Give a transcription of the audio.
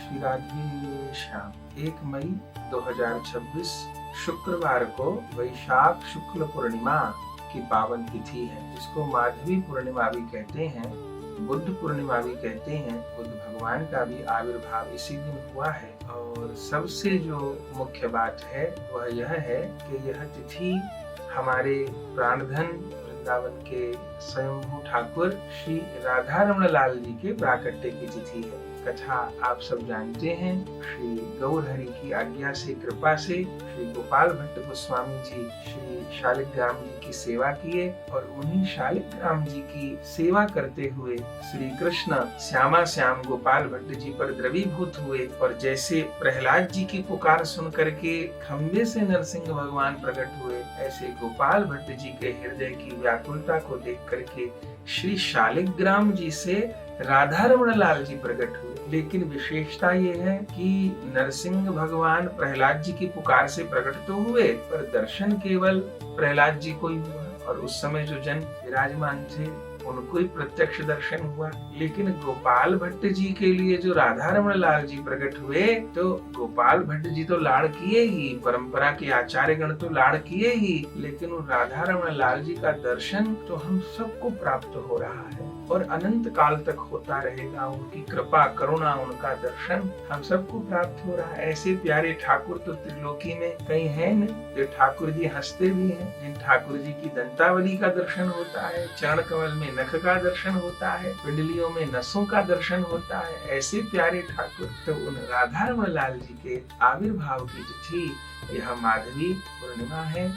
श्री राधे श्याम। 1 मई 2026 शुक्रवार को वैशाख शुक्ल पूर्णिमा की पावन तिथि है, जिसको माधवी पूर्णिमा भी कहते हैं, बुद्ध पूर्णिमा भी कहते हैं। बुद्ध भगवान का भी आविर्भाव इसी दिन हुआ है। और सबसे जो मुख्य बात है वह यह है कि यह तिथि हमारे प्राणधन वृंदावन के स्वयंभू ठाकुर श्री राधा रमण लाल जी के प्राकट्य की तिथि है। कथा आप सब जानते हैं। श्री गौर हरि की आज्ञा से, कृपा से श्री गोपाल भट्ट गोस्वामी जी श्री शालिग्राम जी की सेवा किए और उन्हीं शालिग्राम जी की सेवा करते हुए श्री कृष्ण श्यामा श्याम गोपाल भट्ट जी पर द्रवीभूत हुए। और जैसे प्रहलाद जी की पुकार सुन करके खंबे से नरसिंह भगवान प्रकट हुए, ऐसे गोपाल भट्ट जी के हृदय की व्याकुलता को देख करके श्री शालिग्राम जी से राधा रमण लाल जी प्रकट हुए। लेकिन विशेषता ये है कि नरसिंह भगवान प्रहलाद जी की पुकार से प्रकट तो हुए, पर दर्शन केवल प्रहलाद जी को ही हुआ। और उस समय जो जन विराजमान थे उनको ही प्रत्यक्ष दर्शन हुआ। लेकिन गोपाल भट्ट जी के लिए जो राधा रमण लाल जी प्रकट हुए, तो गोपाल भट्ट जी तो लाड़ किए ही, परंपरा के आचार्य गण तो लाड़ किए ही, लेकिन उन राधा रमण लाल जी का दर्शन तो हम सबको प्राप्त हो रहा है और अनंत काल तक होता रहेगा। उनकी कृपा करुणा, उनका दर्शन हम सबको प्राप्त हो रहा है। ऐसे प्यारे ठाकुर तो त्रिलोकी में कहीं है न, जो ठाकुर जी हंसते भी हैं, जिन ठाकुर जी की दंतावली का दर्शन होता है, चरण कमल में नख का दर्शन होता है, पिंडलियों में नसों का दर्शन होता है। ऐसे प्यारे ठाकुर तो उन राधा रमण लाल जी के आविर्भाव की तिथि यह माधवी पूर्णिमा है।